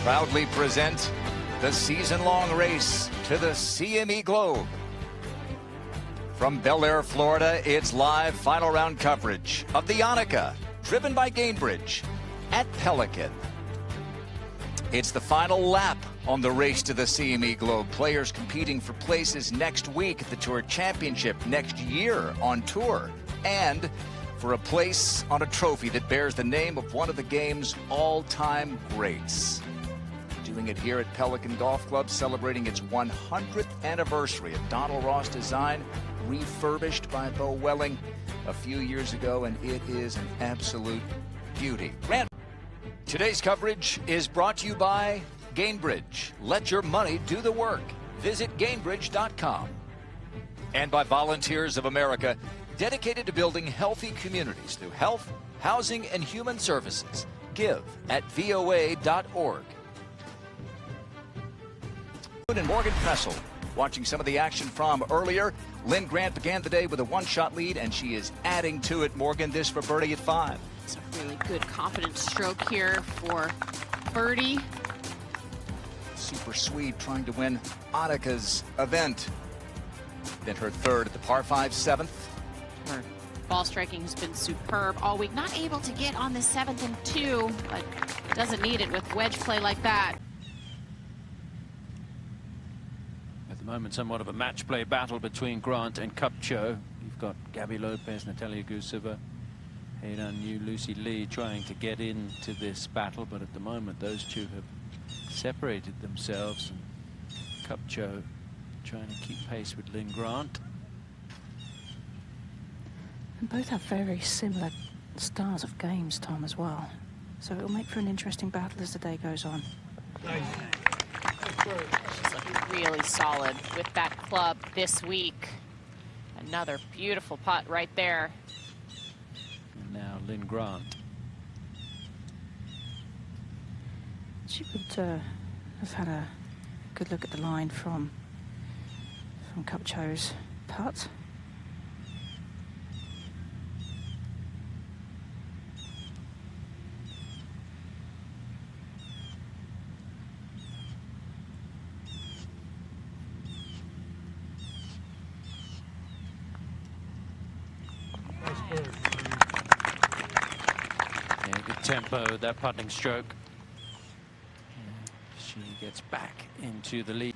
proudly present the season-long race to the CME Globe. From Bel Air, Florida, it's live final round coverage of the ANNIKA, driven by Gainbridge, at Pelican. It's the final lap on the race to the CME Globe. Players competing for places next week at the Tour Championship, next year on tour, and for a place on a trophy that bears the name of one of the game's all-time greats. Doing it here at Pelican Golf Club, celebrating its 100th anniversary of Donald Ross design, refurbished by Bo Welling a few years ago, and it is an absolute beauty. Today's coverage is brought to you by Gainbridge. Let your money do the work. Visit Gainbridge.com. And by Volunteers of America, dedicated to building healthy communities through health, housing, and human services. Give at VOA.org. And Morgan Pressel watching some of the action from earlier. Linn Grant began the day with a one-shot lead, and she is adding to it. Morgan, this for birdie at 5. It's a really good, confident stroke here for birdie. Super Swede trying to win ANNIKA's event. Then her third at the par 5 7th. Her ball striking has been superb all week. Not able to get on the 7th and 2, but doesn't need it with wedge play like that. At the moment, somewhat of a match play battle between Grant and Kupcho. You've got Gabby Lopez, Natalia Guseva, Hayden Yu, Lucy Lee trying to get into this battle, but at the moment those two have separated themselves. And Kupcho trying to keep pace with Linn Grant. And both have very similar styles of games, Tom, as well. So it'll make for an interesting battle as the day goes on. She's looking really solid with that club this week. Another beautiful putt right there. And now Linn Grant. She would have had a good look at the line from Kupcho's putt. Yeah, good tempo, that putting stroke. She gets back into the lead.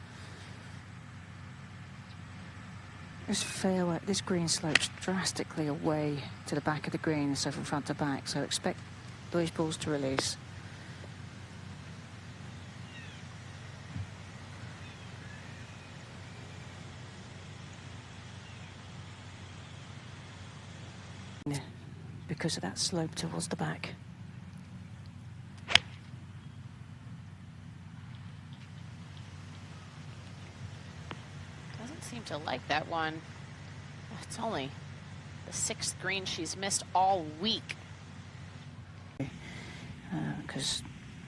This green slopes drastically away to the back of the green, so from front to back. So expect those balls to release. Because of that slope towards the back. Doesn't seem to like that one. It's only the 6th green she's missed all week. Because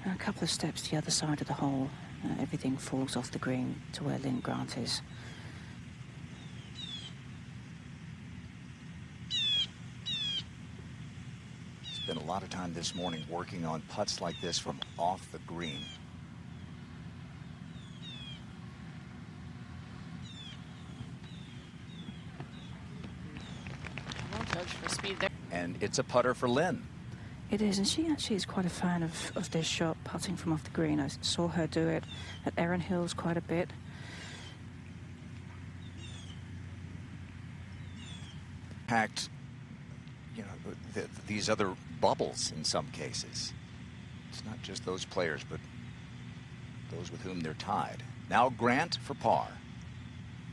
a couple of steps to the other side of the hole, everything falls off the green to where Linn Grant is. Spent a lot of time this morning working on putts like this from off the green. No judge for speed there. And it's a putter for Linn. It is, and she actually is quite a fan of this shot, putting from off the green. I saw her do it at Erin Hills quite a bit. Packed, you know, these other bubbles in some cases. It's not just those players, but those with whom they're tied. Now Grant for par.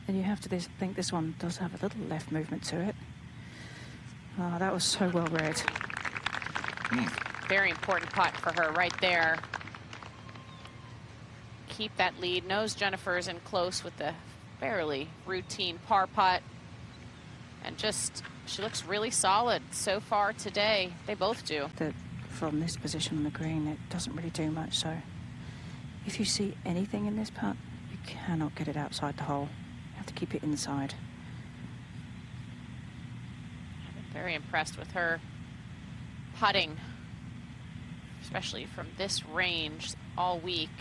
And you have to think this one does have a little left movement to it. Oh, that was so well read. Very important putt for her right there. Keep that lead. Knows Jennifer's in close with the fairly routine par putt. And just, she looks really solid so far today. They both do. From this position on the green, it doesn't really do much. So if you see anything in this putt, you cannot get it outside the hole. You have to keep it inside. Very impressed with her putting. especially from this range all week.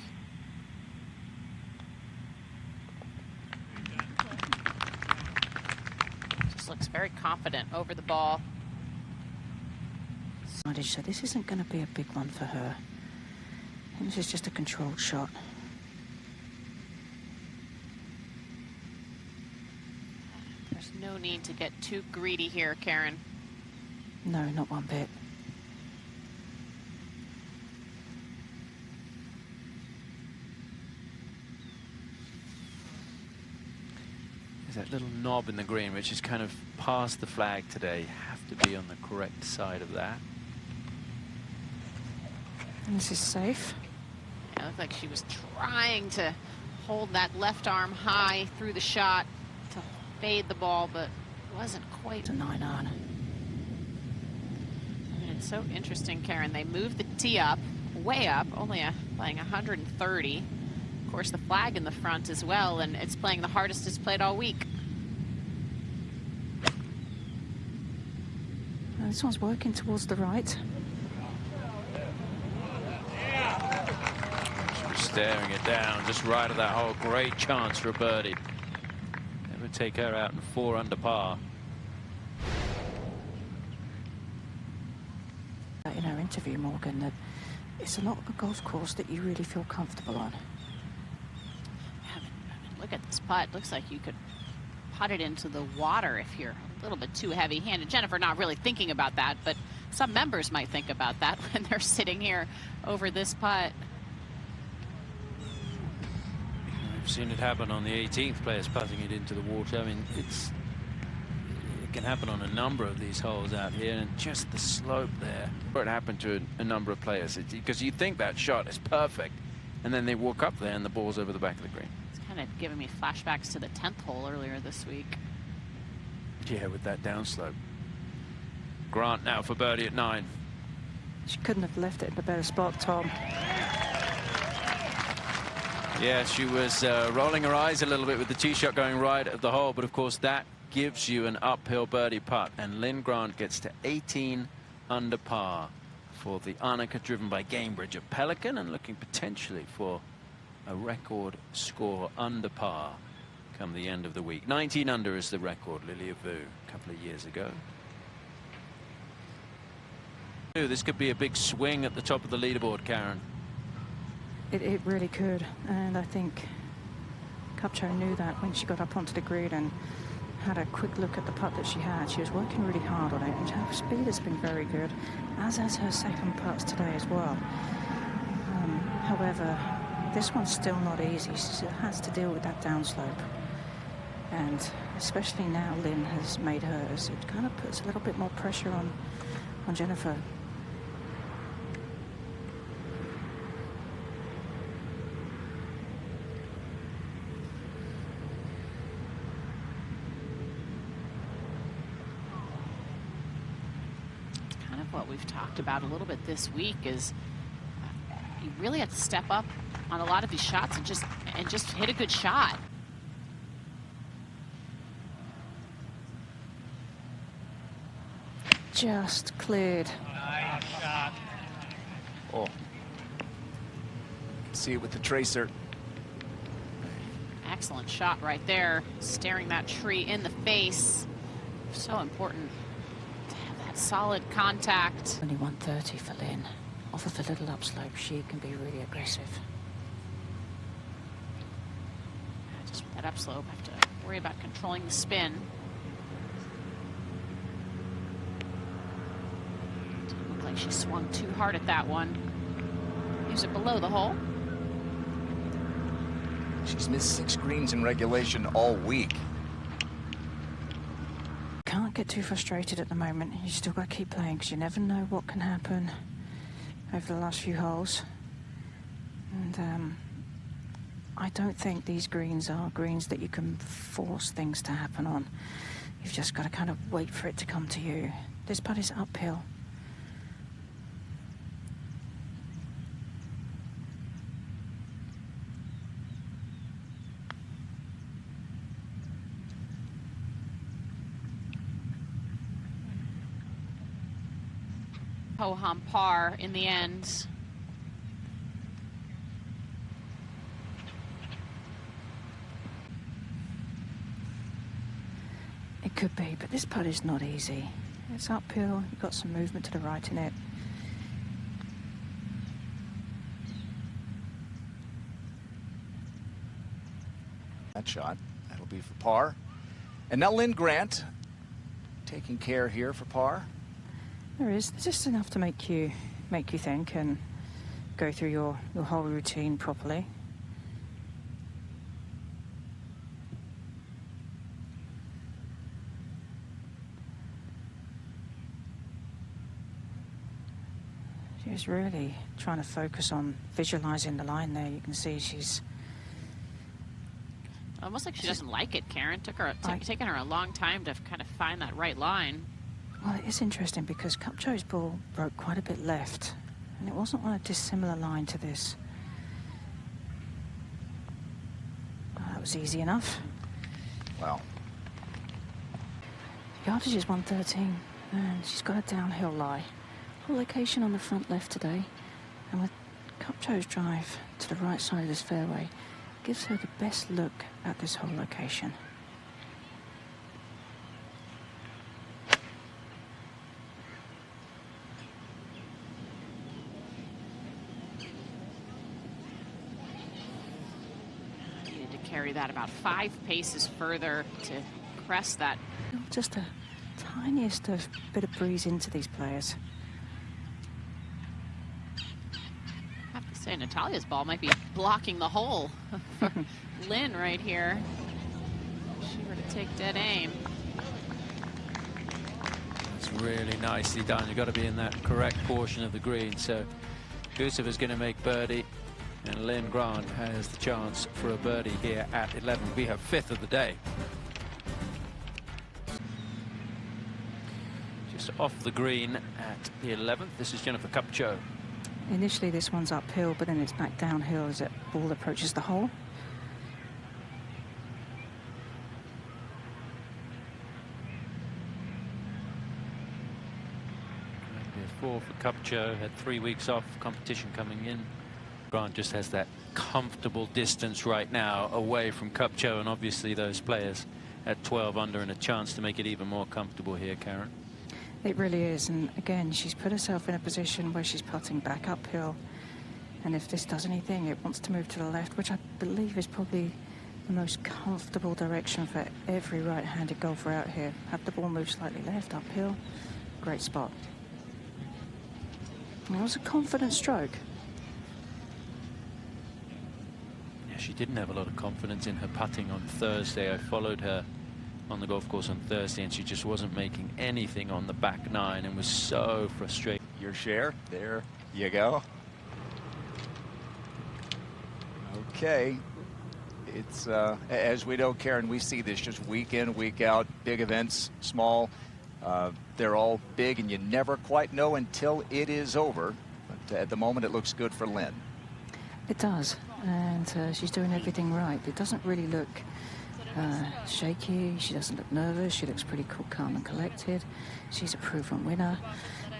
Just looks very confident over the ball. So this isn't going to be a big one for her. This is just a controlled shot. There's no need to get too greedy here, Karen. No, not one bit. There's that little knob in the green, which is kind of past the flag today. You have to be on the correct side of that. And this is safe. It looked like she was trying to hold that left arm high through the shot to fade the ball, but wasn't quite. It's a 9-iron. It's so interesting, Karen. They moved the tee up, way up, only playing 130. Of course, the flag in the front as well, and it's playing the hardest it's played all week. This one's working towards the right. Staring it down, just right at that hole. Great chance for a birdie. That would take her out in 4 under par. In our interview, Morgan, that it's not a golf course that you really feel comfortable on. Look at this putt. Looks like you could putt it into the water if you're a little bit too heavy-handed. Jennifer not really thinking about that, but some members might think about that when they're sitting here over this putt. We've seen it happen on the 18th, players putting it into the water. I mean, it can happen on a number of these holes out here, and just the slope there. It happened to a number of players, because you think that shot is perfect, and then they walk up there and the ball's over the back of the green. It's kind of giving me flashbacks to the 10th hole earlier this week. Yeah, with that downslope. Grant now for birdie at 9. She couldn't have left it in a better spot, Tom. Yeah, she was rolling her eyes a little bit with the tee shot going right at the hole, but of course that gives you an uphill birdie putt, and Linn Grant gets to 18 under par for the ANNIKA, driven by Gainbridge at Pelican, and looking potentially for a record score under par come the end of the week. 19 under is the record, Lilia Vu, a couple of years ago. This could be a big swing at the top of the leaderboard, Karen. It really could, and I think Kupcho knew that when she got up onto the grid and had a quick look at the putt that she had. She was working really hard on it, and her speed has been very good, as has her second putts today as well. However, this one's still not easy. She still has to deal with that downslope, and especially now Linn has made hers. It kind of puts a little bit more pressure on Jennifer. What we've talked about a little bit this week is you really have to step up on a lot of these shots and just hit a good shot. Just cleared. Nice shot. Oh. See it with the tracer. Excellent shot right there, staring that tree in the face. So important. Solid contact. Only 130 for Linn. Off of the little upslope, she can be really aggressive. Just with that upslope, have to worry about controlling the spin. Didn't look like she swung too hard at that one. Use it below the hole. She's missed 6 greens in regulation all week. Can't get too frustrated at the moment. You still got to keep playing, because you never know what can happen over the last few holes. And I don't think these greens are greens that you can force things to happen on. You've just got to kind of wait for it to come to you. This putt is uphill. Ho-hum par in the end. It could be, but this putt is not easy. It's uphill, you've got some movement to the right in it. That shot, that'll be for par. And now Linn Grant taking care here for par. There is just enough to make you think and go through your whole routine properly. She's really trying to focus on visualizing the line there. You can see she's almost like she doesn't like it, Karen. Taken her a long time to kind of find that right line. Well, it is interesting because Kupcho's ball broke quite a bit left, and it wasn't on a dissimilar line to this. Oh, that was easy enough. Wow. Yardage is 113, and she's got a downhill lie. Whole location on the front left today, and with Kupcho's drive to the right side of this fairway, gives her the best look at this whole location. Needed to carry that about 5 paces further to crest that. Just a tiniest of bit of breeze into these players. I have to say, Natalia's ball might be blocking the hole for Linn right here. If she were to take dead aim. That's really nicely done. You've got to be in that correct portion of the green. So Guseva's going to make birdie, and Linn Grant has the chance for a birdie here at 11. We have 5th of the day. Just off the green at the 11th. This is Jennifer Kupcho. Initially this one's uphill, but then it's back downhill as that ball approaches the hole. Four for Kupcho, had 3 weeks off, competition coming in. Grant just has that comfortable distance right now away from Kupcho, and obviously those players at 12 under and a chance to make it even more comfortable here, Karen. It really is, and again, she's put herself in a position where she's putting back uphill, and if this does anything, it wants to move to the left, which I believe is probably the most comfortable direction for every right-handed golfer out here. Have the ball move slightly left, uphill, great spot. And it was a confident stroke. Yeah, she didn't have a lot of confidence in her putting on Thursday. I followed her on the golf course on Thursday, and she just wasn't making anything on the back nine and was so frustrated. Your share, there you go. Okay, it's as we know, Karen, we see this just week in, week out, big events, small, they're all big, and you never quite know until it is over. But at the moment, it looks good for Linn. It does, and she's doing everything right. It doesn't really look shaky. She doesn't look nervous. She looks pretty cool, calm and collected. She's a proven winner,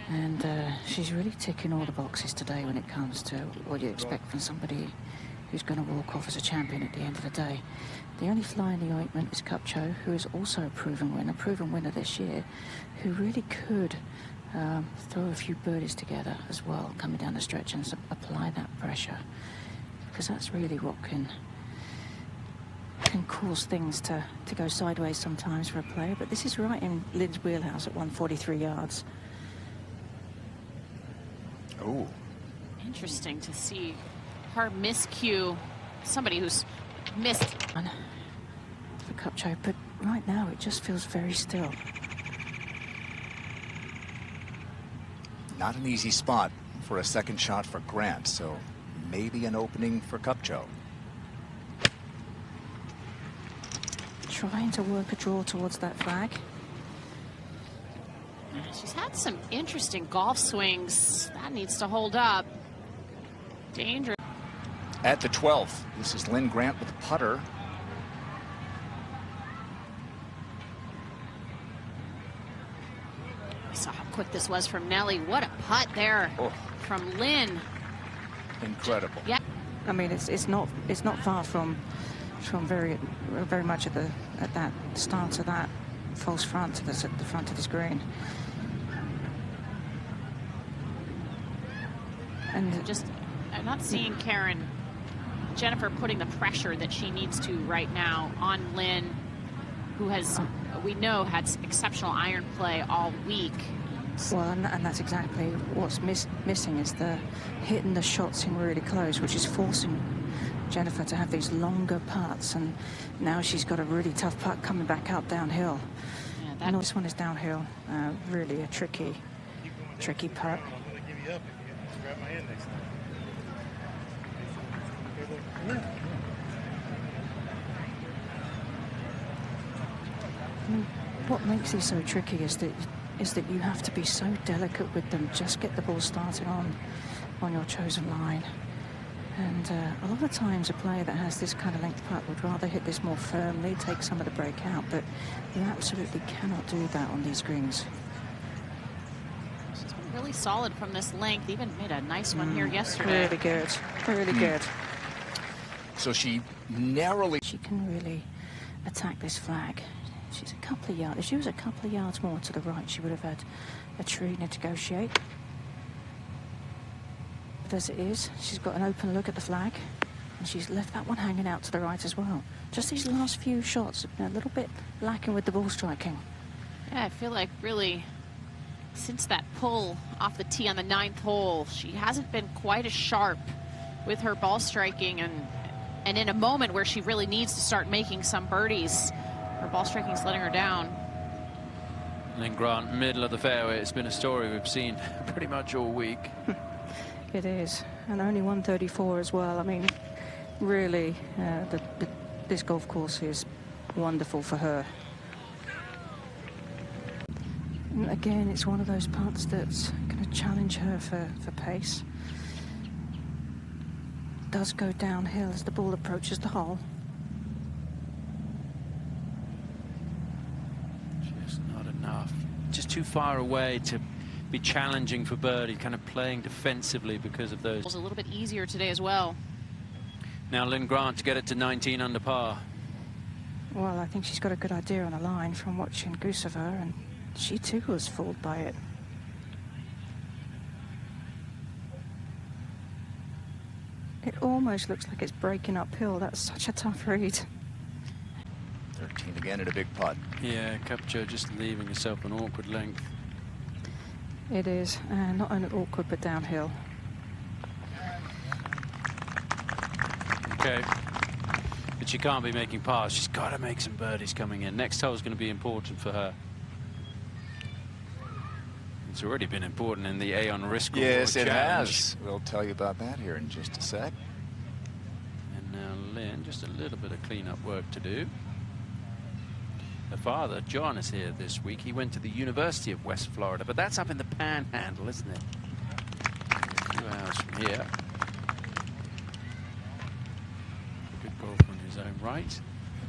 and she's really ticking all the boxes today when it comes to what you expect from somebody who's going to walk off as a champion at the end of the day. The only fly in the ointment is Kupcho, who is also a proven winner this year, who really could throw a few birdies together as well, coming down the stretch and apply that pressure, because that's really what can cause things to go sideways sometimes for a player. But this is right in Linn's wheelhouse at 143 yards. Oh, Interesting to see her miscue somebody who's missed. For Kupcho, but right now it just feels very still. not an easy spot for a second shot for Grant, so maybe an opening for Kupcho. Trying to work a draw towards that flag. She's had some interesting golf swings. That needs to hold up. Dangerous. At the 12th, this is Linn Grant with a putter. We saw how quick this was from Nelly. What a putt there from Linn. Incredible. Yeah. I mean, it's not far from very much at that start of that false front that's at the front of this green. And just, I'm not seeing Jennifer putting the pressure that she needs to right now on Linn, who has, we know, had exceptional iron play all week. Well, and that's exactly what's missing is the hitting the shots in really close, which is forcing Jennifer to have these longer putts, and now she's got a really tough putt coming back up downhill. Yeah, this one is downhill, really a tricky putt. What makes these so tricky is that you have to be so delicate with them. Just get the ball started on your chosen line. And a lot of times a player that has this kind of length putt would rather hit this more firmly, take some of the break out, but you absolutely cannot do that on these greens. She's been really solid from this length, even made a nice one here yesterday. Really good, really good. So she narrowly... She can really attack this flag. She's a couple of yards. If she was a couple of yards more to the right, she would have had a tree to negotiate. But as it is, she's got an open look at the flag, and she's left that one hanging out to the right as well. Just these last few shots have been a little bit lacking with the ball striking. Yeah, I feel like really since that pull off the tee on the 9th hole, she hasn't been quite as sharp with her ball striking, and in a moment where she really needs to start making some birdies, her ball striking is letting her down. Linn Grant, middle of the fairway. It's been a story we've seen pretty much all week. It is, and only 134 as well. I mean, really, this golf course is wonderful for her. And again, it's one of those putts that's going to challenge her for pace. Does go downhill as the ball approaches the hole. Just not enough. Just too far away to be challenging for birdie, kind of playing defensively because of those. It was a little bit easier today as well. Now Linn Grant to get it to 19 under par. Well, I think she's got a good idea on the line from watching Gusova, and she too was fooled by it. It almost looks like it's breaking uphill. That's such a tough read. 13 again at a big putt. Yeah, Kupcho just leaving herself an awkward length. It is, not only awkward but downhill. Okay, but she can't be making pars. She's got to make some birdies coming in. Next hole is going to be important for her. It's already been important in the Aon Risk Reward Yes, it Challenge. has. We'll tell you about that here in just a sec. And now Linn, just a little bit of clean-up work to do. Her father, John, is here this week. He went to the University of West Florida, but that's up in the Panhandle, isn't it? A few hours from here. Good golf on his own right.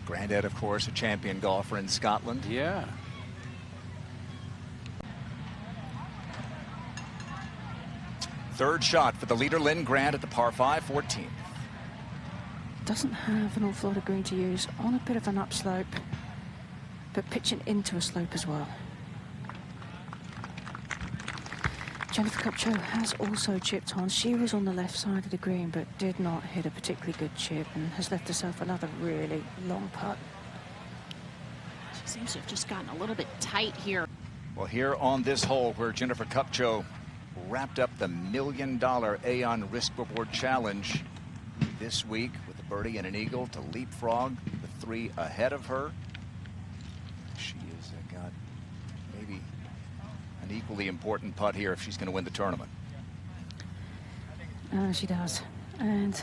Granddad, of course, a champion golfer in Scotland. Yeah. Third shot for the leader, Linn Grant, at the par 5, 14th. Doesn't have an awful lot of green to use, on a bit of an upslope, but pitching into a slope as well. Jennifer Kupcho has also chipped on. She was on the left side of the green, but did not hit a particularly good chip and has left herself another really long putt. She seems to have just gotten a little bit tight here. Well, here on this hole where Jennifer Kupcho wrapped up the $1 million Aon Risk Reward Challenge this week with a birdie and an eagle to leapfrog the 3 ahead of her. She has got maybe an equally important putt here if she's going to win the tournament. She does. And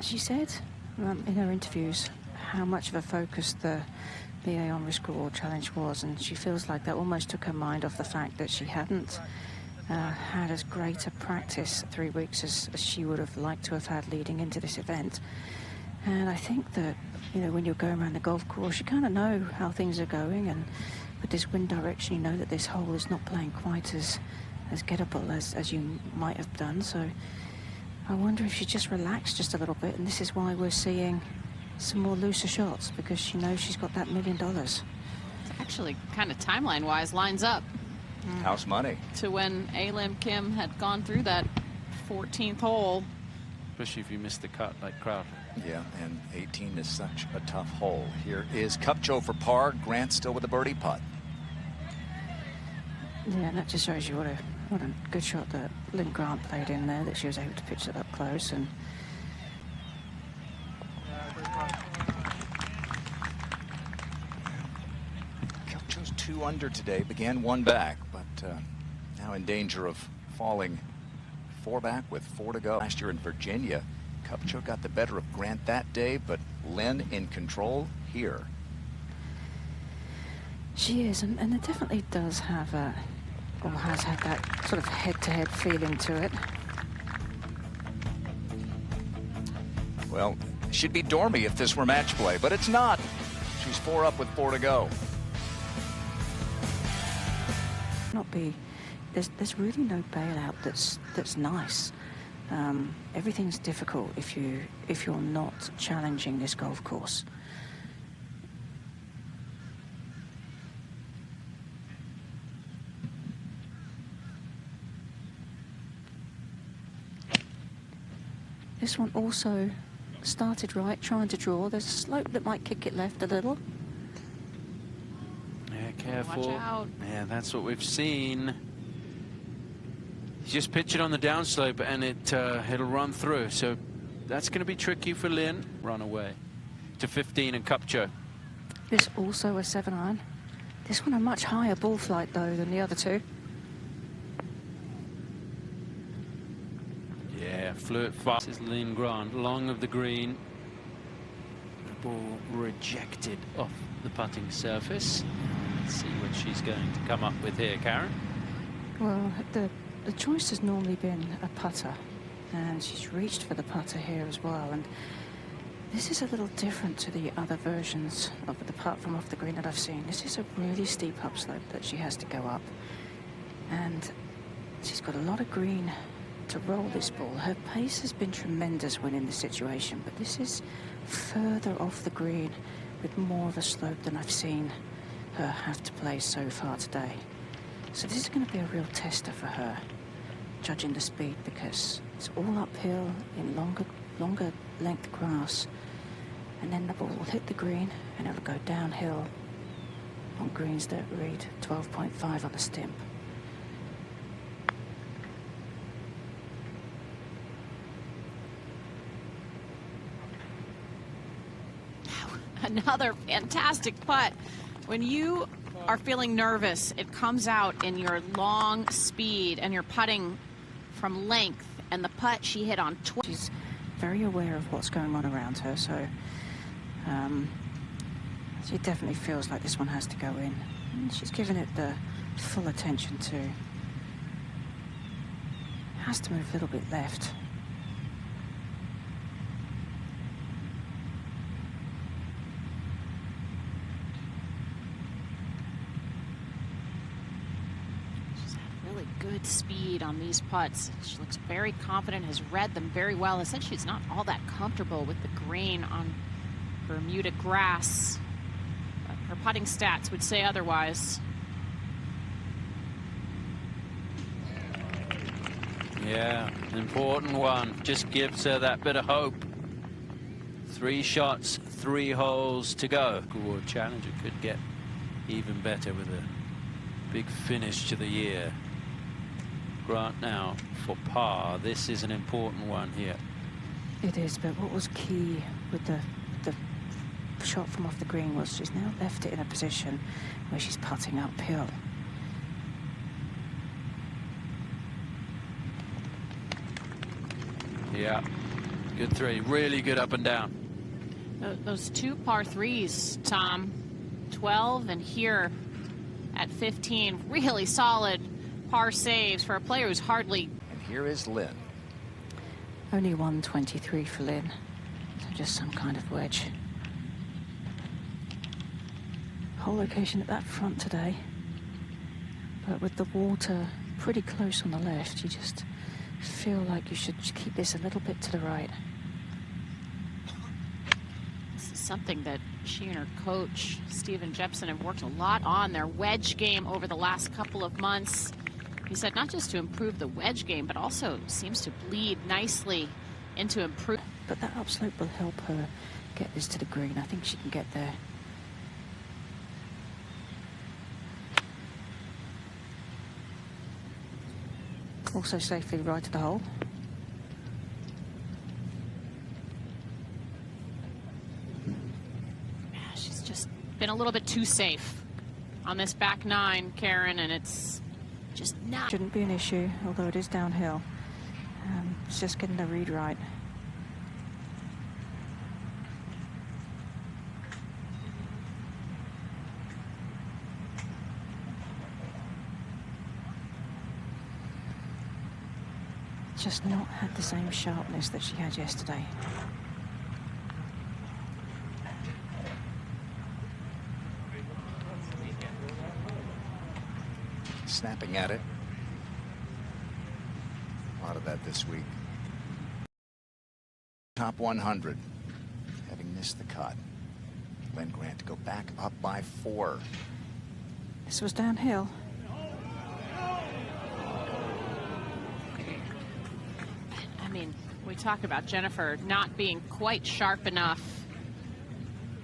she said in her interviews how much of a focus the Aon Risk Reward Challenge was, and she feels like that almost took her mind off the fact that she hadn't had as great a practice 3 weeks as she would have liked to have had leading into this event. And I think that, you know, when you're going around the golf course, you kind of know how things are going, and with this wind direction, you know that this hole is not playing quite as gettable as you might have done. So I wonder if she just relaxed just a little bit, and this is why we're seeing some more looser shots, because she knows she's got that $1 million. actually kind of timeline-wise lines up House money. to when Lim Kim had gone through that 14th hole. Especially if you miss the cut like Crowder. Yeah, and 18 is such a tough hole. Here is Kupcho for par. Grant still with a birdie putt. Yeah, and that just shows you what a good shot that Linn Grant played in there, that she was able to pitch it up close. And Kupcho's 2 under today, began 1 back, but now in danger of falling 4 back with 4 to go. Last year in Virginia, Kupcho got the better of Grant that day, but Linn in control here. she is, and it definitely does have a, or has had that sort of head-to-head feeling to it. Well, she'd be dormy if this were match play, but it's not. She's 4 up with 4 to go. Not be, there's really no bailout that's nice. Everything's difficult if you're not challenging this golf course. This one also started right, trying to draw. There's a slope that might kick it left a little. Yeah, careful. Watch out. Yeah, that's what we've seen. You just pitch it on the downslope and it'll run through. So that's going to be tricky for Linn. Run away to 15 and Kupcho. This also a 7-iron. This one a much higher ball flight though than the other two. Yeah, flew it fast. This is Linn Grant, long of the green. The ball rejected off the putting surface. Let's see what she's going to come up with here, Karen. Well, the choice has normally been a putter, and she's reached for the putter here as well. And this is a little different to the other versions of the putt from off the green that I've seen. This is a really steep upslope that she has to go up, and she's got a lot of green to roll this ball. Her pace has been tremendous when in this situation, but this is further off the green with more of a slope than I've seen her have to play so far today. So this is going to be a real tester for her, judging the speed, because it's all uphill in longer length grass, and then the ball will hit the green and it'll go downhill on greens that read 12.5 on the stimp. Another fantastic putt. When you are feeling nervous, it comes out in your long speed and you're putting from length, and the putt she hit on She's very aware of what's going on around her, so she definitely feels like this one has to go in. And she's given it the full attention too. Has to move a little bit left. good speed on these putts. She looks very confident, has read them very well. Has said she's not all that comfortable with the grain on Bermuda grass. But her putting stats would say otherwise. Yeah, an important one. Just gives her that bit of hope. 3 shots, 3 holes to go. Award Challenger could get even better with a big finish to the year. Grant now for par. This is an important one here. It is, but what was key with the shot from off the green was she's now left it in a position where she's putting uphill. Yeah, good 3. Really good up and down. Those 2 par 3s, Tom. 12 and here at 15. Really solid par saves for a player who's hardly... And here is Linn. Only 123 for Linn. So just some kind of wedge. Whole location at that front today. But with the water pretty close on the left, you just feel like you should keep this a little bit to the right. something that she and her coach, Stephen Jepson, have worked a lot on, their wedge game over the last couple of months. He said not just to improve the wedge game, but also seems to bleed nicely into improve. But that upslope will help her get this to the green. I think she can get there. Also safely right to the hole. She's just been a little bit too safe on this back nine, Karen, and it's just not. Shouldn't be an issue, although it is downhill. It's just getting the read right. Just not had the same sharpness that she had yesterday. Snapping at it. A lot of that this week. Top 100. Having missed the cut. Linn Grant to go back up by 4. This was downhill. I mean, we talk about Jennifer not being quite sharp enough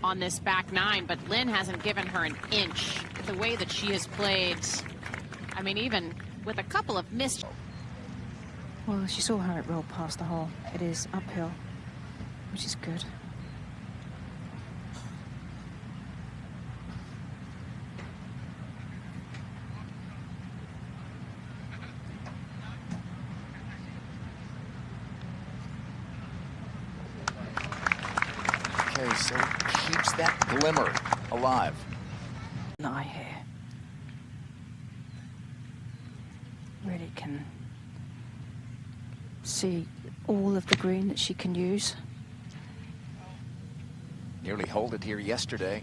on this back nine, but Linn hasn't given her an inch. The way that she has played, I mean, even with a couple of missed. Well, she saw how it rolled past the hole. It is uphill, which is good. Okay, so keeps that glimmer alive. Lie here. Really can see all of the green that she can use. Nearly holed it here yesterday.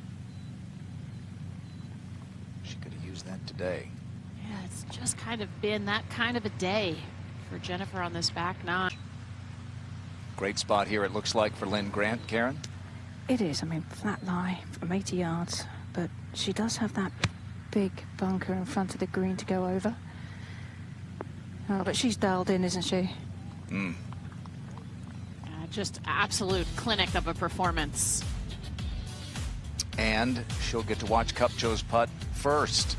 She could have used that today. Yeah, it's just kind of been that kind of a day for Jennifer on this back nine. Great spot here, it looks like, for Linn Grant. Karen? It is. I mean, flat lie from 80 yards, but she does have that big bunker in front of the green to go over. Oh, but she's dialed in, isn't she? Just absolute clinic of a performance. And she'll get to watch Kupcho's putt first.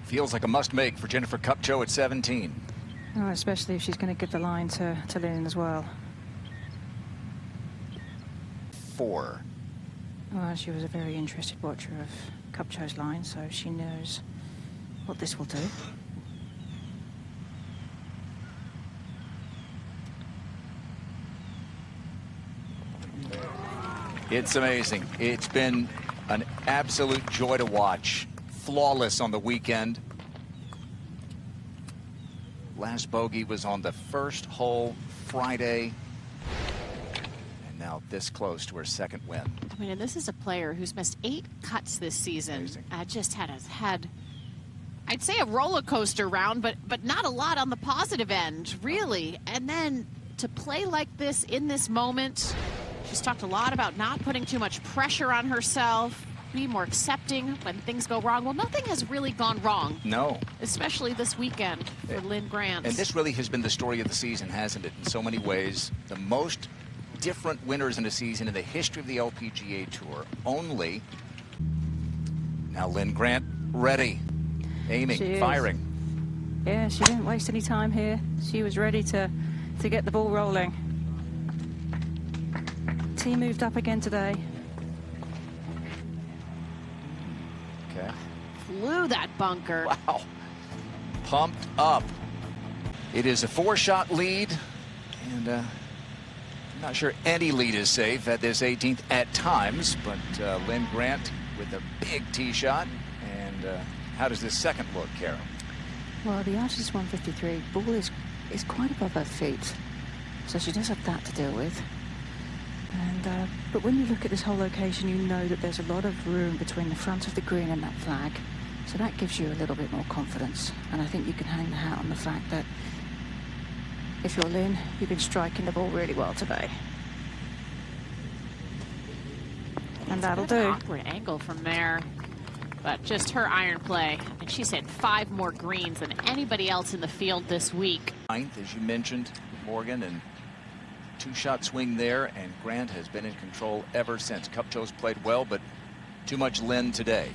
Feels like a must-make for Jennifer Kupcho at 17. Oh, especially if she's going to give the line to Linn as well. 4. Well, she was a very interested watcher of Kupcho's line, so she knows what this will do. It's amazing. It's been an absolute joy to watch. Flawless on the weekend. Last bogey was on the first hole Friday. And now this close to her second win. I mean, and this is a player who's missed 8 cuts this season. Just had, I'd say, a roller coaster round, but not a lot on the positive end, really. And then to play like this in this moment, she's talked a lot about not putting too much pressure on herself, be more accepting when things go wrong. Well, nothing has really gone wrong. No. Especially this weekend for Linn Grant. And this really has been the story of the season, hasn't it? In so many ways, the most different winners in a season in the history of the LPGA Tour. Only. Now Linn Grant ready, aiming, firing. Yeah, she didn't waste any time here. She was ready to get the ball rolling. T moved up again today. Okay. Flew that bunker. Wow. Pumped up. It is a 4-shot lead, and I'm not sure any lead is safe at this 18th at times, but Linn Grant with a big tee shot. And how does this second look, Carol? Well, the arch is 153. Ball is quite above her feet, so she does have that to deal with. And but when you look at this whole location, you know that there's a lot of room between the front of the green and that flag. So that gives you a little bit more confidence. And I think you can hang the hat on the fact that if you're Linn, you've been striking the ball really well today. And that'll do. An awkward angle from there. But just her iron play. And she's hit 5 more greens than anybody else in the field this week. Ninth, as you mentioned, Morgan, and 2-shot swing there, and Grant has been in control ever since. Kupcho's played well, but too much Linn today.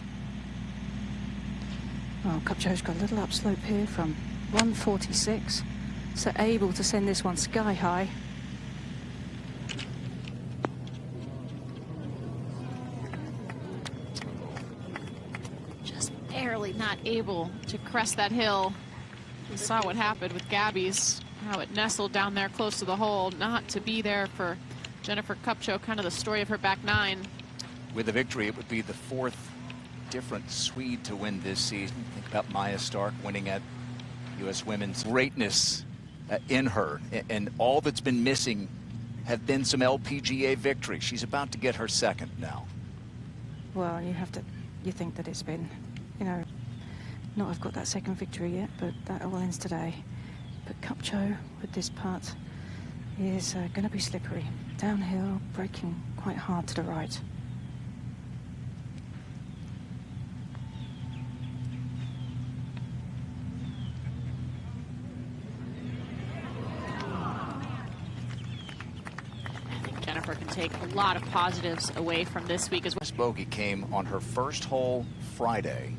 Well, Kupcho's got a little upslope here from 146, so able to send this one sky high. Just barely not able to crest that hill. We saw what happened with Gabby's, how it nestled down there close to the hole, not to be there for Jennifer Kupcho, kind of the story of her back 9. With a victory, it would be the 4th different Swede to win this season. Think about Maya Stark winning at U.S. Women's. Greatness in her, and all that's been missing have been some LPGA victories. She's about to get her 2nd now. Well, you think that it's been, you know, not I've got that 2nd victory yet, but that all ends today. But Kupcho with this putt is going to be slippery. Downhill, braking quite hard to the right. Jennifer can take a lot of positives away from this week as well. This bogey came on her first hole Friday.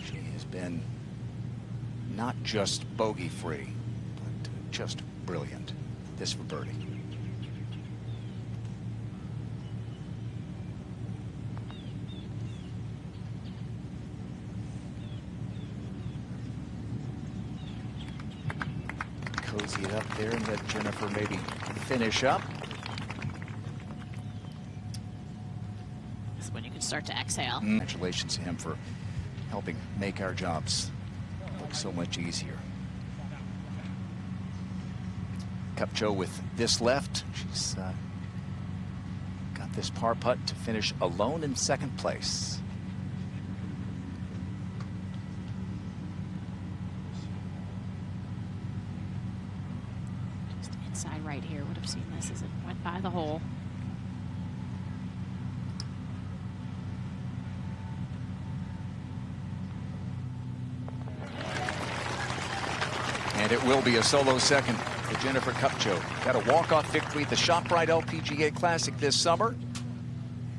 She has been not just bogey-free, but just brilliant. This for birdie. Cozy it up there and let Jennifer maybe finish up. When you can start to exhale. Congratulations to him for helping make our jobs look so much easier. Kupcho with this left. She's got this par putt to finish alone in 2nd place. Just inside right here. Would have seen this as it went by the hole. And it will be a solo 2nd for Jennifer Kupcho. Got a walk-off victory at the ShopRite LPGA Classic this summer.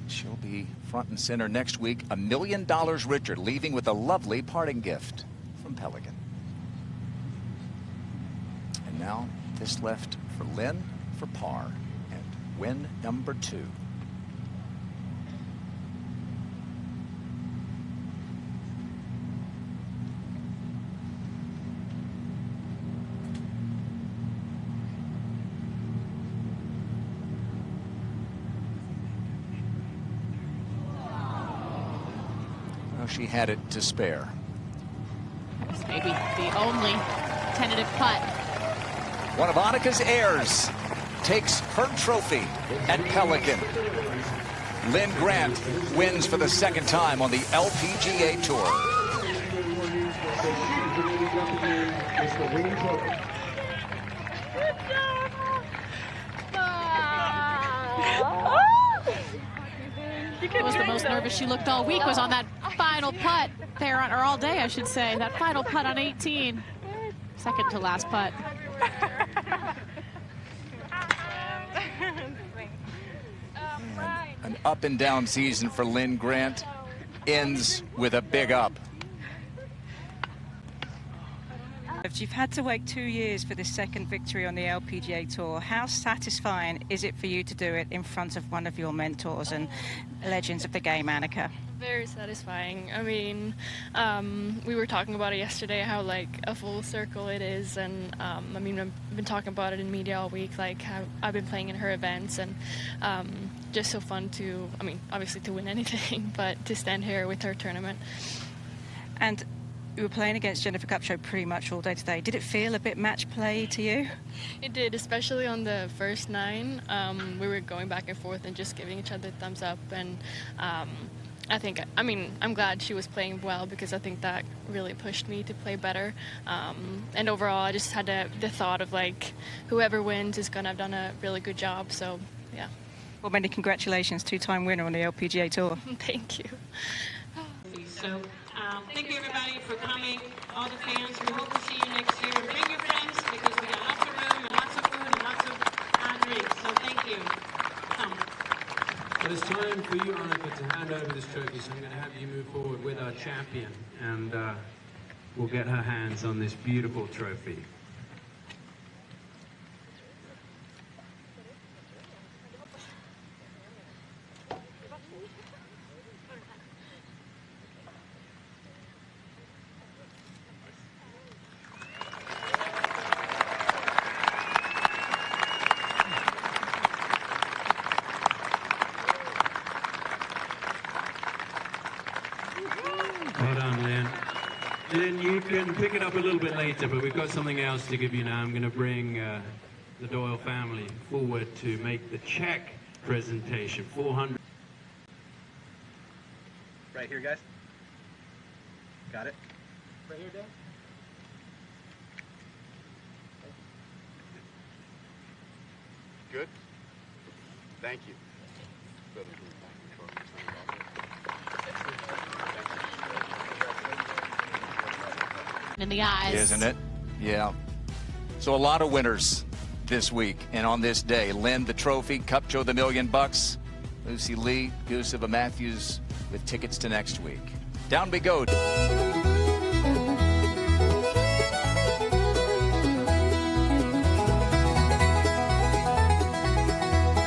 She'll be front and center next week, $1 million richer, leaving with a lovely parting gift from Pelican. And now this left for Linn for par and win number 2. She had it to spare. It's maybe the only tentative putt. One of Annika's heirs takes her trophy at Pelican. Linn Grant wins for the 2nd time on the LPGA Tour. It was the most nervous she looked all week, was on that final putt there, or all day I should say, that final putt on 18. 2nd to last putt. An up and down season for Linn Grant ends with a big up. You've had to wait 2 years for this 2nd victory on the LPGA Tour. How satisfying is it for you to do it in front of one of your mentors and legends of the game, Annika? Very satisfying. I mean, we were talking about it yesterday, how like a full circle it is, and I mean, I've been talking about it in media all week, like how I've been playing in her events, and just so fun to, I mean, obviously to win anything, but to stand here with her tournament. And You were playing against Jennifer Kupcho pretty much all day today. Did it feel a bit match play to you? It did, especially on the first 9. We were going back and forth and just giving each other thumbs up. And I'm glad she was playing well because I think that really pushed me to play better. And overall, I just had the thought of like, whoever wins is going to have done a really good job. So, yeah. Well, many congratulations, 2-time winner on the LPGA Tour. Thank you. So, thank you everybody for coming, all the fans. We hope to see you next year. Bring your friends because we got lots of room and lots of food and lots of drinks. So thank you. Come. Well, it's time for you, Annika, to hand over this trophy. So I'm going to have you move forward with our champion, and we'll get her hands on this beautiful trophy. Well done, Linn. Linn, you can pick it up a little bit later, but we've got something else to give you now. I'm going to bring the Doyle family forward to make the check presentation. 400. Right here, guys. Got it? Right here, Dan. Good? Thank you. In the eyes. Isn't it? Yeah. So a lot of winners this week. And on this day, Linn the trophy, Kupcho the $1 million, Lucy Lee, Guseva Matthews with tickets to next week. Down we go.